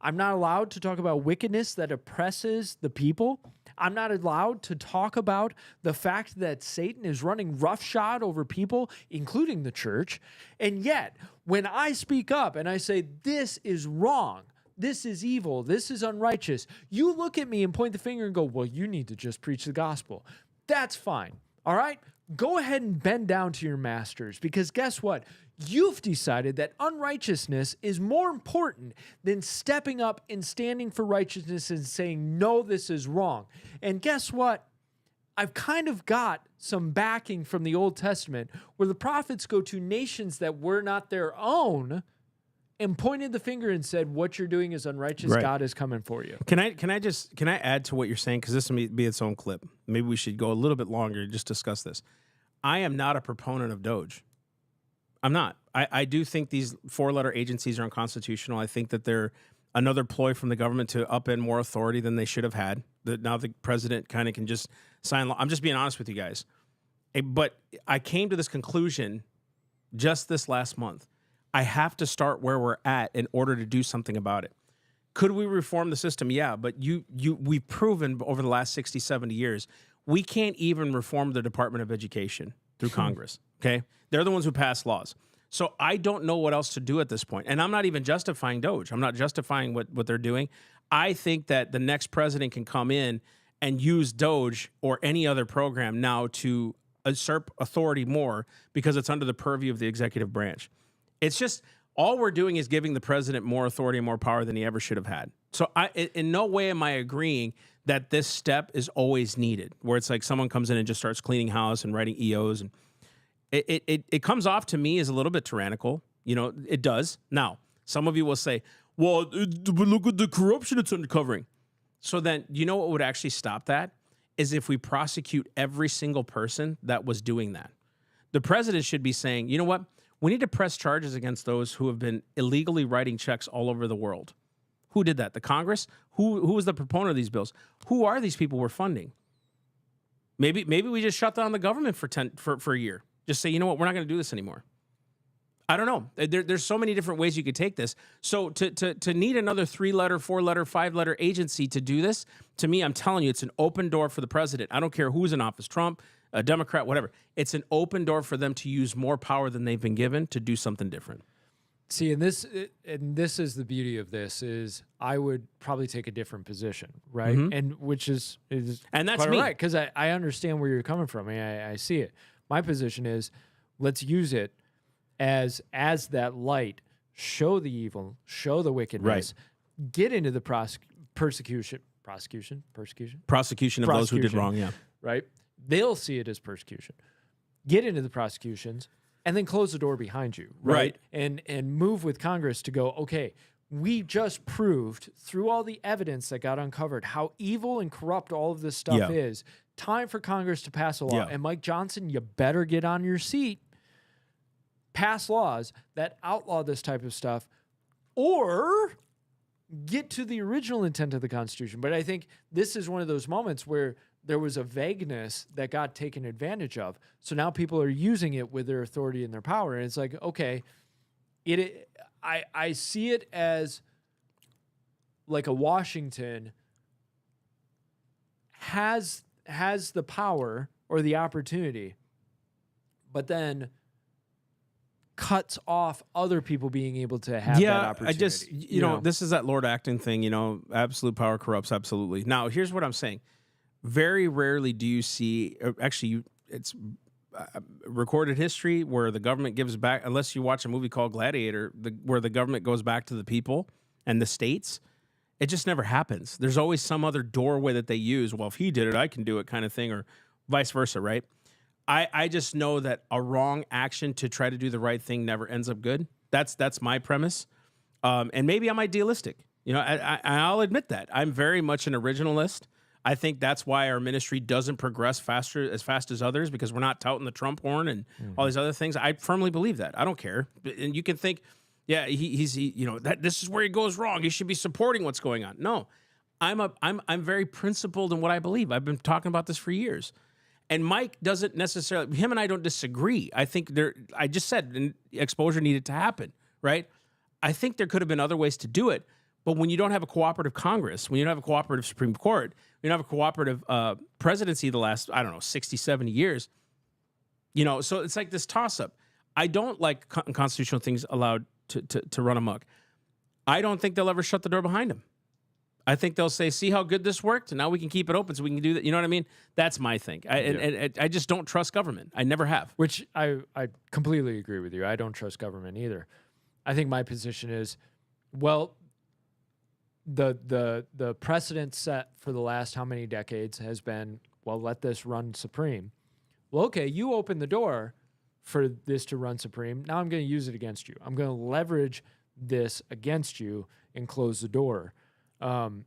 I'm not allowed to talk about wickedness that oppresses the people. I'm not allowed to talk about the fact that Satan is running roughshod over people, including the church. And yet, when I speak up and I say, this is wrong, this is evil, this is unrighteous, you look at me and point the finger and go, well, you need to just preach the gospel. That's fine. All right? Go ahead and bend down to your masters, because guess what? You've decided that unrighteousness is more important than stepping up and standing for righteousness and saying, no, this is wrong. And guess what? I've kind of got some backing from the Old Testament where the prophets go to nations that were not their own and pointed the finger and said, what you're doing is unrighteous. Right. God is coming for you. Can I add to what you're saying? Because this will be its own clip. Maybe we should go a little bit longer and just discuss this. I am not a proponent of Doge. I'm not. I do think these four-letter agencies are unconstitutional. I think that they're another ploy from the government to upend more authority than they should have had. That now the president kind of can just sign law. I'm just being honest with you guys. But I came to this conclusion just this last month. I have to start where we're at in order to do something about it. Could we reform the system? Yeah, but we've proven over the last 60, 70 years, we can't even reform the Department of Education through Congress, okay? They're the ones who pass laws. So I don't know what else to do at this point. And I'm not even justifying Doge. I'm not justifying what they're doing. I think that the next president can come in and use Doge or any other program now to usurp authority more because it's under the purview of the executive branch. It's just, all we're doing is giving the president more authority and more power than he ever should have had. So in no way am I agreeing that this step is always needed, where it's like someone comes in and just starts cleaning house and writing EOs. And it comes off to me as a little bit tyrannical. You know, it does. Now, some of you will say, well, look at the corruption it's uncovering. So then, you know what would actually stop that? Is if we prosecute every single person that was doing that. The president should be saying, you know what? We need to press charges against those who have been illegally writing checks all over the world. Who did that? The Congress? Who was the proponent of these bills? Who are these people we're funding? Maybe we just shut down the government for a year. Just say, you know what? We're not going to do this anymore. I don't know. There's so many different ways you could take this. So to need another 3-letter, 4-letter, 5-letter agency to do this, to me, I'm telling you, it's an open door for the president. I don't care who's in office, Trump, a Democrat, whatever. It's an open door for them to use more power than they've been given to do something different. See, and this is the beauty of this is I would probably take a different position, right? And which is and that's quite me, right, because I understand where you're coming from. I see it. My position is let's use it as that light, show the evil, show the wickedness, get into the prosecution of those who did wrong. Yeah, right. They'll see it as persecution. Get into the prosecutions. And then close the door behind you, right? And move with Congress to go, okay, we just proved through all the evidence that got uncovered how evil and corrupt all of this stuff is. Time for Congress to pass a law. And Mike Johnson, you better get on your seat. Pass laws that outlaw this type of stuff or get to the original intent of the Constitution. But I think this is one of those moments where there was a vagueness that got taken advantage of. So now people are using it with their authority and their power. And it's like, okay, I see it as like a Washington has the power or the opportunity, but then cuts off other people being able to have that opportunity. I just, you know, this is that Lord Acton thing, you know, absolute power corrupts absolutely. Now, here's what I'm saying. Very rarely do you see, actually, it's recorded history where the government gives back, unless you watch a movie called Gladiator, where the government goes back to the people and the states. It just never happens. There's always some other doorway that they use. Well, if he did it, I can do it kind of thing, or vice versa, right? I just know that a wrong action to try to do the right thing never ends up good. That's my premise. And maybe I'm idealistic. You know, I'll admit that. I'm very much an originalist. I think that's why our ministry doesn't progress as fast as others, because we're not touting the Trump horn and all these other things. I firmly believe that. I don't care. And you can think, yeah, he's you know, that this is where he goes wrong. He should be supporting what's going on. No, I'm very principled in what I believe. I've been talking about this for years. And Mike doesn't necessarily, him and I don't disagree. I think I just said exposure needed to happen, right? I think there could have been other ways to do it. But when you don't have a cooperative Congress, when you don't have a cooperative Supreme Court, you don't have a cooperative presidency the last, 60, 70 years, you know, so it's like this toss-up. I don't like constitutional things allowed to run amok. I don't think they'll ever shut the door behind them. I think they'll say, see how good this worked? And now we can keep it open so we can do that. You know what I mean? That's my thing. And I just don't trust government. I never have. Which I completely agree with you. I don't trust government either. I think my position is, well, the precedent set for the last how many decades has been, well, let this run supreme. Well, okay, you open the door for this to run supreme. Now I'm going to use it against you. I'm going to leverage this against you and close the door. And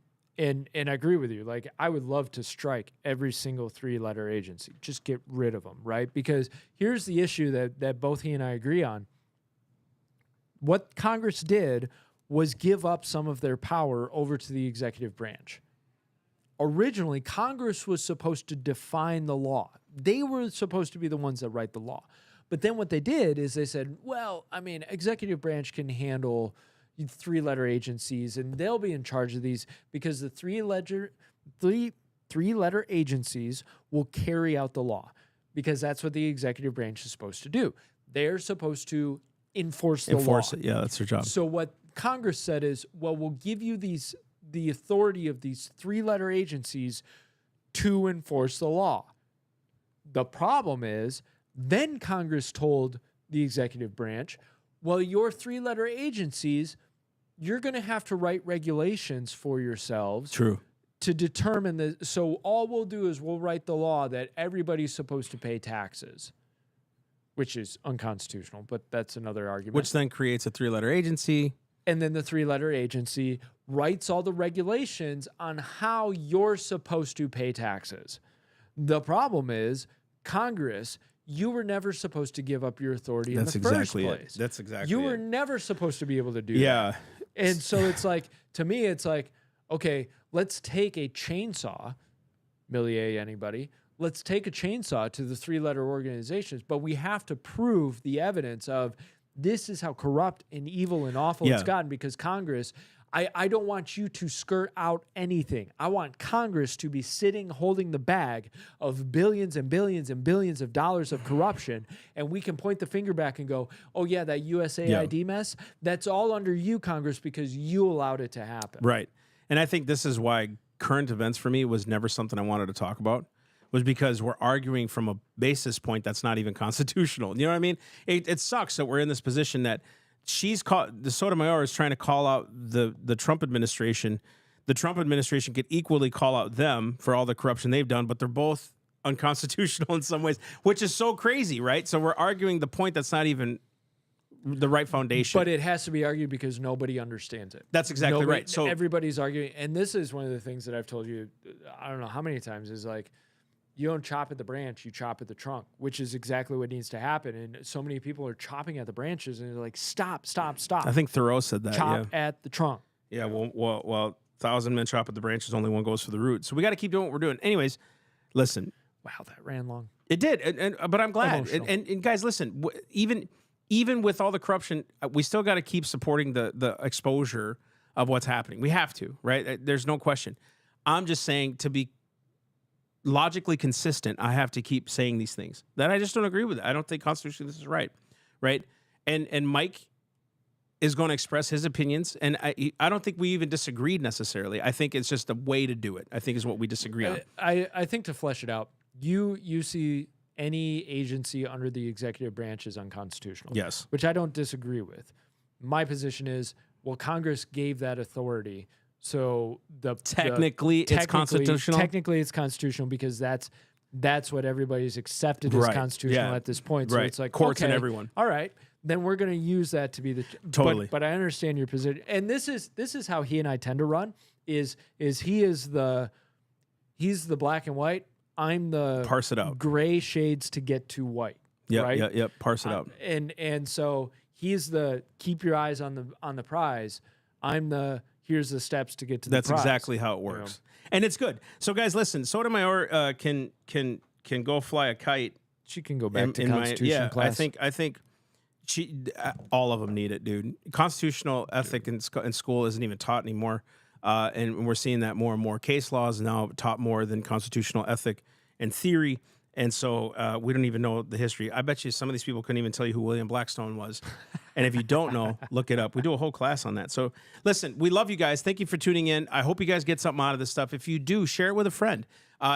I agree with you. Like, I would love to strike every single 3-letter agency. Just get rid of them, right? Because here's the issue that both he and I agree on. What Congress did was give up some of their power over to the executive branch. Originally, Congress was supposed to define the law. They were supposed to be the ones that write the law. But then what they did is they said, well, I mean, executive branch can handle 3-letter agencies, and they'll be in charge of these because the 3-letter agencies will carry out the law, because that's what the executive branch is supposed to do. They're supposed to enforce the law. Enforce it, yeah, that's their job. So what Congress said is, well, we'll give you the authority of these 3-letter agencies to enforce the law. The problem is, then Congress told the executive branch, well, your 3-letter agencies, you're going to have to write regulations for yourselves. True. To determine so all we'll do is we'll write the law that everybody's supposed to pay taxes, which is unconstitutional, but that's another argument. Which then creates a 3-letter agency. And then the 3-letter agency writes all the regulations on how you're supposed to pay taxes. The problem is, Congress, you were never supposed to give up your authority in the first place. That's exactly it. You were never supposed to be able to do that. Yeah. And so it's like, to me, it's like, okay, let's take a chainsaw, Millier, anybody, let's take a chainsaw to the 3-letter organizations, but we have to prove the evidence of this is how corrupt and evil and awful it's gotten, because Congress, I don't want you to skirt out anything. I want Congress to be sitting holding the bag of billions and billions and billions of dollars of corruption, and we can point the finger back and go, oh yeah, that USAID mess, that's all under you, Congress, because you allowed it to happen. Right. And I think this is why current events for me was never something I wanted to talk about, was because we're arguing from a basis point that's not even constitutional. You know what I mean? It sucks that we're in this position that the Sotomayor is trying to call out the Trump administration. The Trump administration could equally call out them for all the corruption they've done, but they're both unconstitutional in some ways, which is so crazy, right? So we're arguing the point that's not even the right foundation. But it has to be argued because nobody understands it. That's exactly right. So everybody's arguing, and this is one of the things that I've told you, I don't know how many times, is like, you don't chop at the branch, you chop at the trunk, which is exactly what needs to happen. And so many people are chopping at the branches, and they're like, stop, stop, stop. I think Thoreau said that. Chop at the trunk. Yeah, well, 1,000 men chop at the branches, only one goes for the root. So we got to keep doing what we're doing. Anyways, listen. Wow, that ran long. It did, but I'm glad. And guys, listen, even with all the corruption, we still got to keep supporting the exposure of what's happening. We have to, right? There's no question. I'm just saying, to be logically consistent, I have to keep saying these things that I just don't agree with. I don't think constitutionally this is right. And Mike is going to express his opinions, and I don't think we even disagreed necessarily. I think it's just a way to do it, I think, is what we disagree on. I think, to flesh it out, you see any agency under the executive branch is unconstitutional. Yes. Which I don't disagree with. My position is, well, Congress gave that authority, so technically it's constitutional. Technically, it's constitutional because that's what everybody's accepted as constitutional at this point. So it's like, courts and everyone. All right, then we're going to use that to be the totally. But I understand your position, and this is how he and I tend to run. He's the black and white. I'm the parse it out. Gray shades to get to white. Yep, right? Yep. Parse it out. And so he's the keep your eyes on the prize. I'm the here's the steps to get to the prize. That's exactly how it works. And it's good. So guys, listen, Sotomayor can go fly a kite. She can go back to Constitution class. I think all of them need it, dude. Constitutional ethic in school isn't even taught anymore. And we're seeing that more and more. Case law is now taught more than constitutional ethic and theory. And so we don't even know the history. I bet you some of these people couldn't even tell you who William Blackstone was. And if you don't know, look it up. We do a whole class on that. So listen, we love you guys. Thank you for tuning in. I hope you guys get something out of this stuff. If you do, share it with a friend.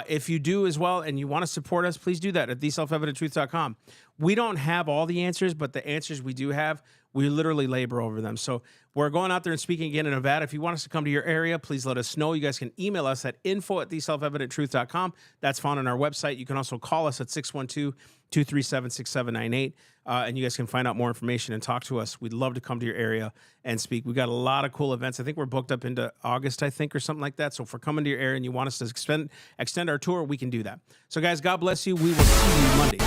If you do as well and you want to support us, please do that at theselfevidenttruth.com. We don't have all the answers, but the answers we do have, we literally labor over them. So we're going out there and speaking again in Nevada. If you want us to come to your area, please let us know. You guys can email us at info@theselfevidenttruth.com. That's found on our website. You can also call us at 612-237-6798. And you guys can find out more information and talk to us. We'd love to come to your area and speak. We've got a lot of cool events. I think we're booked up into August, I think, or something like that. So if we're coming to your area and you want us to extend our tour, we can do that. So guys, God bless you. We will see you Monday.